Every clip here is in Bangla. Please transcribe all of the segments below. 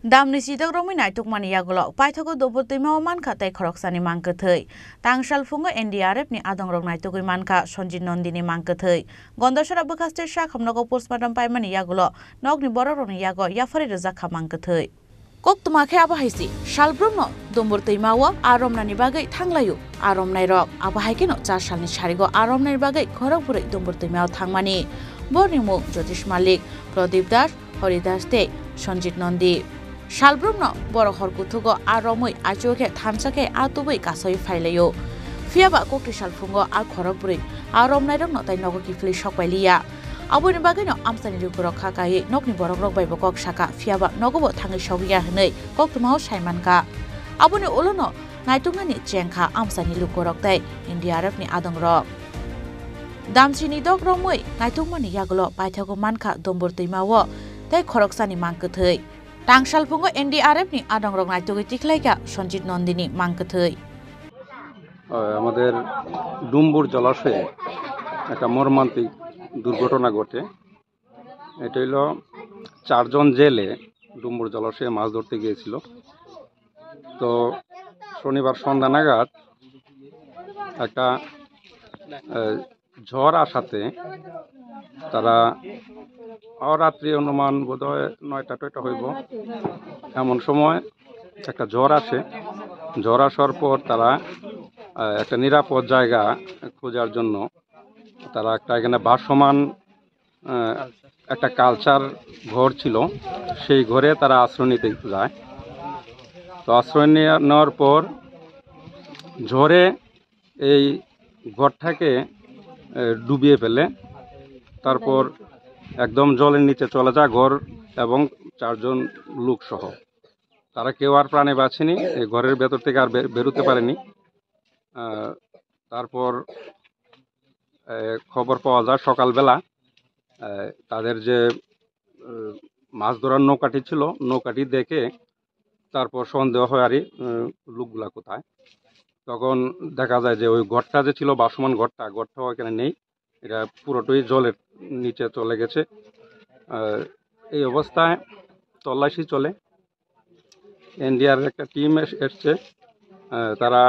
Damni sidak romi naituk mani yagolo paithoko doboti ma manka tai khoroksani mangkathei tangsal fungo NDRF ni adong rok naitugui manka Sonjit Nondini mangkathei gondosara bakaste sha khamnago postmortem paimani yagolo nokni borok ni yago yafari reja khamangkathei Koktuma khe abahaisi salbrumno dombortei mawo aromnani bagai thanglayu aromnai rok abahaikeno 4 salni sarigo aromnai bagai khorok burai dombortei mawo thangmani bornimu Jyotish Malik Pradip Das Horidas Tei Sonjit Nondi Salbrumno boro horkutugo aromoi ajoke thamsake atubui kasoi phailayo fiaba kokti salfungo ar khorokburi aromnai rokno tai nogo kifli sokpailiya aboni bagino amsani rukurok khakai nokni borok rok baibo kok saka fiaba nogobo thangai sogiya hnei koktumao saimanka aboni olono naitungani chengkha amsani lukurok tai NDRF ni adongrok damsini dok romoi naitungmani yaglo paithago manka domborteimawo tai khoroksani mangkathei Tangsal fungo NDRF ni adong rok naitugui tiklaika Sonjit Nondini mangkathei আমাদের ডুম্বুর জলাশয়ে একটা মর্মান্তিক দুর্ঘটনা ঘটে এটা হলো 4 জন জেলে ডুম্বুর জলাশয়ে মাছ ধরতে গিয়েছিল তো শনিবার সন্ধ্যা নাগাদ একটা ঝড় আসাতে তারা রাত্রি অনুমান বোধহয় 9টা হইব এমন সময় একটা ঝড় আসে ঝড় আসার পর তারা একটা নিরাপদ জায়গা খোঁজার জন্য তারা একটা এখানে ভাসমান একটা কালচার ঘর ছিল সেই ঘরে তারা আশ্রয় নিতে যায় তো আশ্রয় নেওয়ার পর ঝড়ে এই ঘরটাকে ডুবিয়ে ফেলে তারপর একদম জলের নিচে চলে যায় ঘর এবং 4 জন লোক সহ তারা কেউ আর প্রাণে বাঁচেনি এই ঘরের ভেতর থেকে আর বেরোতে পারেনি তারপর খবর পাওয়া যায় সকালবেলা তাদের যে মাছ ধরার নৌকাটি ছিল নৌকাটি দেখে তারপর সন্দেহ হয় আরই লোকগুলা কোথায় তখন দেখা যায় যে ওই ঘরটা যে ছিল ভাসমান ঘরটাও এখানে নেই এটা পুরোটাই জলের নিচে চলে গেছে এই অবস্থায় তল্লাশি চলে NDRF একটা টিম এসছে তারা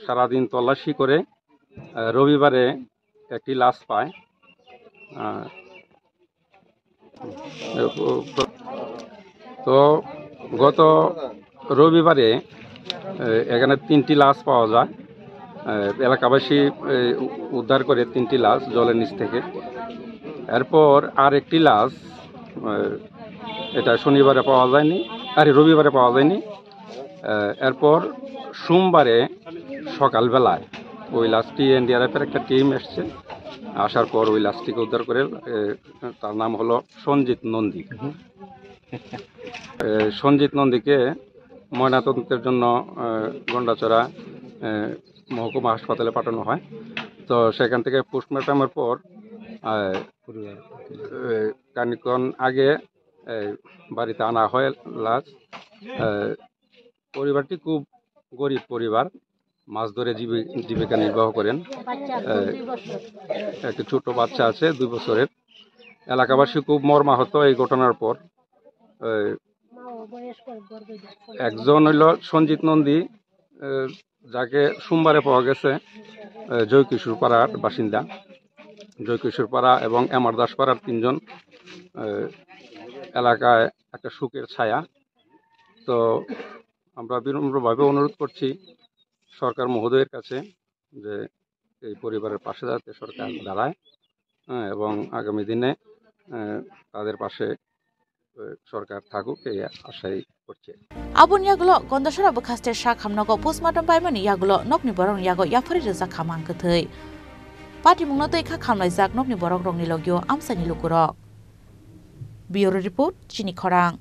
সারাদিন তল্লাশি করে রবিবারে একটি লাশ পায় তো গত রবিবারে এখানে 3টি লাশ পাওয়া যায় এলাকাবাসী উদ্ধার করে 3টি লাশ জলের নিচ থেকে এরপর আর একটি লাশ এটা শনিবারে পাওয়া যায়নি রবিবারে পাওয়া যায়নি এরপর সোমবারে সকালবেলায় ওই লাশটি NDRF-এর একটা টিম এসছে আসার পর ওই লাশটিকে উদ্ধার করে তার নাম হলো সঞ্জিত নন্দী সঞ্জিত নন্দীকে ময়নাতদন্তের জন্য গন্ডাচড়া মহকুমা হাসপাতালে পাঠানো হয় তো সেখান থেকে পোস্টমর্টমের পর খানিকক্ষণ আগে বাড়িতে আনা হয় লাশ পরিবারটি খুব গরিব পরিবার মাছ ধরে জীবিকা নির্বাহ করেন একটা ছোট বাচ্চা আছে 2 বছরের এলাকাবাসী খুব মর্মাহত এই ঘটনার পর একজন হইল সঞ্জিত নন্দী যাকে সোমবারে পাওয়া গেছে জয়কিশোর পাড়ার বাসিন্দা জয়কিশোর পাড়া এবং এমআর দাস পাড়ার 3 জন এলাকায় একটা শোকের ছায়া তো আমরা বিনম্রভাবে অনুরোধ করছি সরকার মহোদয়ের কাছে যে এই পরিবারের পাশে যাতে সরকার দাঁড়ায় এবং আগামী দিনে তাদের পাশে সরকার থাকুক এই আশাই করছে Abun yagulo gondosara bakaste sha khamnago postmortem paimani yagulo nokni borok yago yafari reja khamangkathei Pati mungno tei kha khamlaijak nokni borok rokni logio amsani lukurok Bureau Report Chini Khorang